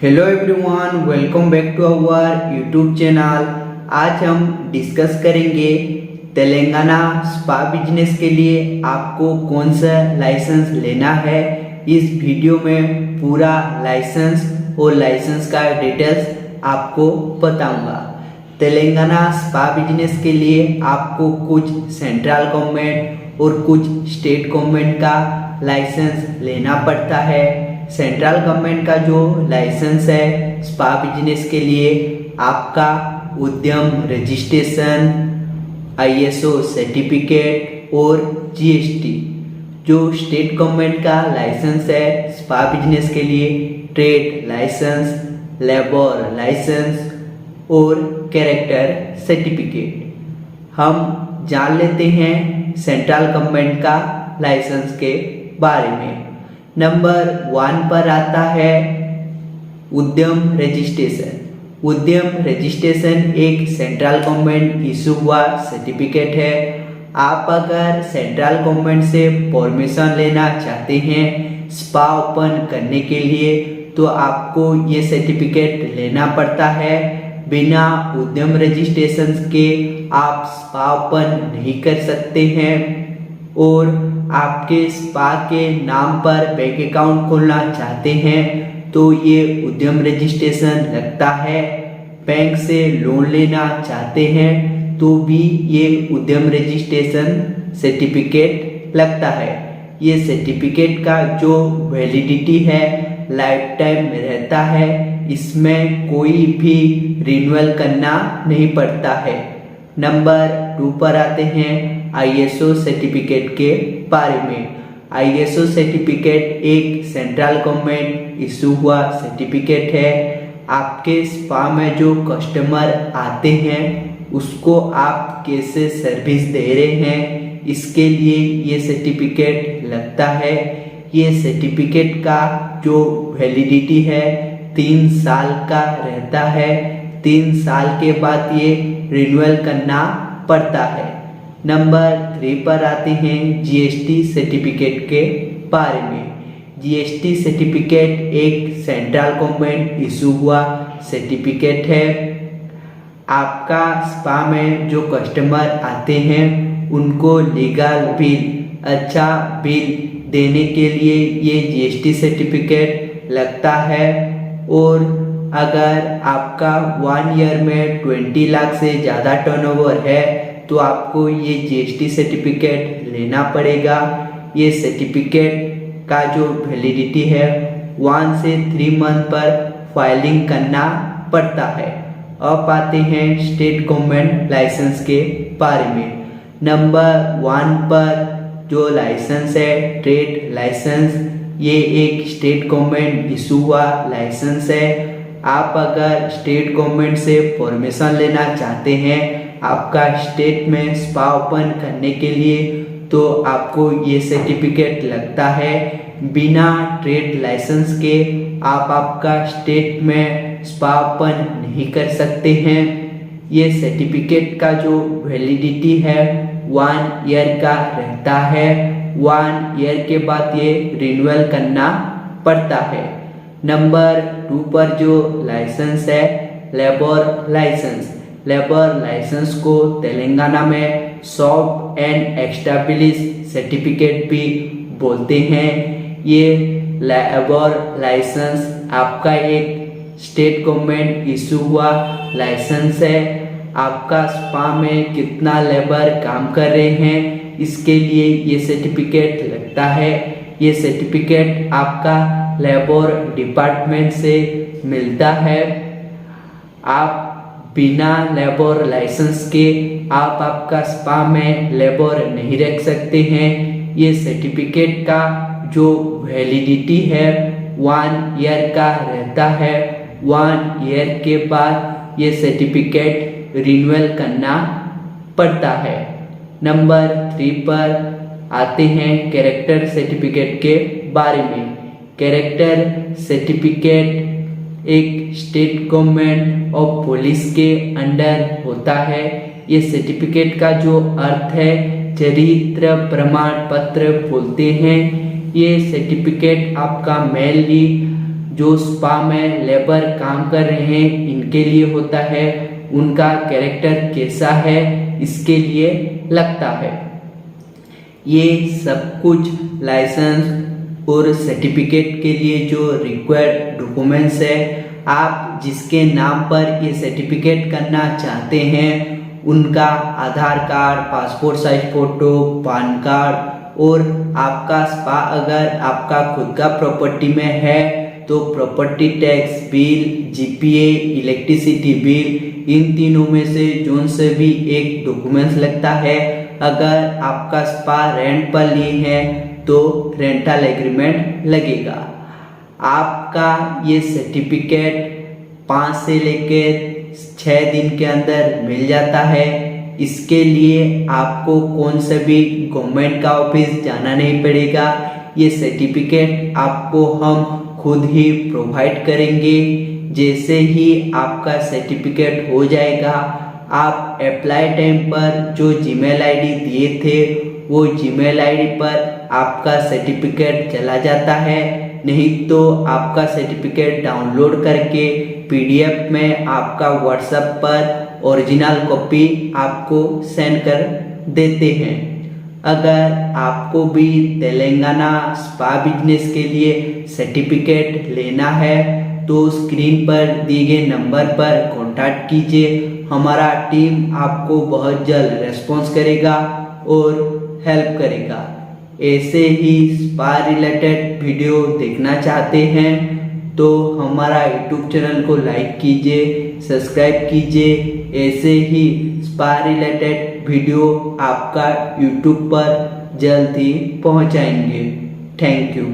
Hello everyone, welcome back to our YouTube channel. आज हम discuss करेंगे तेलंगाना स्पा बिजनेस के लिए आपको कौन सा लाइसेंस लेना है। इस वीडियो में पूरा लाइसेंस और लाइसेंस का डिटेल्स आपको बताऊंगा। तेलंगाना स्पा बिजनेस के लिए आपको कुछ सेंट्रल गवर्नमेंट और कुछ स्टेट गवर्नमेंट का लाइसेंस लेना पड़ता है। सेंट्रल गवर्नमेंट का जो लाइसेंस है स्पा बिजनेस के लिए, आपका उद्यम रजिस्ट्रेशन, ISO सर्टिफिकेट और GST। जो स्टेट गवर्नमेंट का लाइसेंस है स्पा बिजनेस के लिए, ट्रेड लाइसेंस, लेबर लाइसेंस और कैरेक्टर सर्टिफिकेट। हम जान लेते हैं सेंट्रल गवर्नमेंट का लाइसेंस के बारे में। नंबर 1 पर आता है उद्यम रजिस्ट्रेशन। उद्यम रजिस्ट्रेशन एक सेंट्रल गवर्नमेंट इशू हुआ सर्टिफिकेट है। आप अगर सेंट्रल गवर्नमेंट से परमिशन लेना चाहते हैं स्पा ओपन करने के लिए, तो आपको ये सर्टिफिकेट लेना पड़ता है। बिना उद्यम रजिस्ट्रेशन के आप स्पा ओपन नहीं कर सकते हैं। और आपके स्पा के नाम पर बैंक अकाउंट खोलना चाहते हैं तो ये उद्यम रजिस्ट्रेशन लगता है। बैंक से लोन लेना चाहते हैं तो भी ये उद्यम रजिस्ट्रेशन सर्टिफिकेट लगता है। ये सर्टिफिकेट का जो वैलिडिटी है लाइफ टाइम रहता है, इसमें कोई भी रिन्यूअल करना नहीं पड़ता है। नंबर 2 पर आते हैं ISO सर्टिफिकेट के बारे में। ISO सर्टिफिकेट एक सेंट्रल गवर्नमेंट इशू हुआ सर्टिफिकेट है। आपके स्पा में जो कस्टमर आते हैं उसको आप कैसे सर्विस दे रहे हैं, इसके लिए ये सर्टिफिकेट लगता है। ये सर्टिफिकेट का जो वैलिडिटी है 3 साल का रहता है। 3 साल के बाद ये रिन्यूअल करना पड़ता है। नंबर 3 पर आते हैं GST सर्टिफिकेट के बारे में। GST सर्टिफिकेट एक सेंट्रल गवर्नमेंट इशू हुआ सर्टिफिकेट है। आपका स्पा में जो कस्टमर आते हैं उनको लीगल बिल, अच्छा बिल देने के लिए ये GST सर्टिफिकेट लगता है। और अगर आपका 1 ईयर में 20 लाख से ज़्यादा टर्नओवर है तो आपको ये GST सर्टिफिकेट लेना पड़ेगा। ये सर्टिफिकेट का जो वैलिडिटी है 1 से 3 मंथ पर फाइलिंग करना पड़ता है। अब आते हैं स्टेट गवर्नमेंट लाइसेंस के बारे में। नंबर 1 पर जो लाइसेंस है ट्रेड लाइसेंस, ये एक स्टेट गवर्नमेंट इशू हुआ लाइसेंस है। आप अगर स्टेट गवर्नमेंट से परमिशन लेना चाहते हैं आपका स्टेट में स्पा ओपन करने के लिए, तो आपको ये सर्टिफिकेट लगता है। बिना ट्रेड लाइसेंस के आप आपका स्टेट में स्पा ओपन नहीं कर सकते हैं। ये सर्टिफिकेट का जो वैलिडिटी है 1 ईयर का रहता है। 1 ईयर के बाद ये रिन्यूअल करना पड़ता है। नंबर 2 पर जो लाइसेंस है लेबर लाइसेंस। लेबर लाइसेंस को तेलंगाना में सॉफ्ट एंड एस्टैब्लिश सर्टिफिकेट भी बोलते हैं। ये लेबर लाइसेंस आपका एक स्टेट गवर्नमेंट इशू हुआ लाइसेंस है। आपका स्पा में कितना लेबर काम कर रहे हैं इसके लिए ये सर्टिफिकेट लगता है। ये सर्टिफिकेट आपका लेबर डिपार्टमेंट से मिलता है। आप बिना लेबर लाइसेंस के आप आपका स्पा में लेबर नहीं रख सकते हैं। ये सर्टिफिकेट का जो वैलिडिटी है 1 ईयर का रहता है। 1 ईयर के बाद ये सर्टिफिकेट रिन्यूअल करना पड़ता है। नंबर 3 पर आते हैं कैरेक्टर सर्टिफिकेट के बारे में। कैरेक्टर सर्टिफिकेट एक स्टेट गवर्नमेंट और पुलिस के अंडर होता है। ये सर्टिफिकेट का जो अर्थ है चरित्र प्रमाण पत्र बोलते हैं। ये सर्टिफिकेट आपका मेनली जो स्पा में लेबर काम कर रहे हैं इनके लिए होता है, उनका कैरेक्टर कैसा है इसके लिए लगता है। ये सब कुछ लाइसेंस और सर्टिफिकेट के लिए जो रिक्वायर्ड डॉक्यूमेंट्स है, आप जिसके नाम पर ये सर्टिफिकेट करना चाहते हैं उनका Aadhaar card, passport size photo, PAN card और आपका स्पा अगर आपका खुद का प्रॉपर्टी में है तो property tax bill, GPA, electricity bill, इन तीनों में से जोन से भी एक डॉक्यूमेंट्स लगता है। अगर आपका स्पा रेंट पर लिए हैं तो रेंटल एग्रीमेंट लगेगा। आपका ये सर्टिफिकेट 5 से लेकर 6 दिन के अंदर मिल जाता है। इसके लिए आपको कौन सा भी गवर्नमेंट का ऑफिस जाना नहीं पड़ेगा। ये सर्टिफिकेट आपको हम खुद ही प्रोवाइड करेंगे। जैसे ही आपका सर्टिफिकेट हो जाएगा, आप अप्लाई टाइम पर जो जीमेल आईडी दिए थे वो जीमेल आईडी पर आपका सर्टिफिकेट चला जाता है। नहीं तो आपका सर्टिफिकेट डाउनलोड करके पीडीएफ में आपका व्हाट्सएप पर ओरिजिनल कॉपी आपको सेंड कर देते हैं। अगर आपको भी तेलंगाना स्पा बिजनेस के लिए सर्टिफिकेट लेना है तो स्क्रीन पर दिए गए नंबर पर कांटेक्ट कीजिए। हमारा टीम आपको बहुत जल्द रेस्पॉन्स करेगा और हेल्प करेगा। ऐसे ही स्पा रिलेटेड वीडियो देखना चाहते हैं तो हमारा यूट्यूब चैनल को लाइक कीजिए, सब्सक्राइब कीजिए। ऐसे ही स्पा रिलेटेड वीडियो आपका यूट्यूब पर जल्द ही पहुंचाएंगे। Thank you.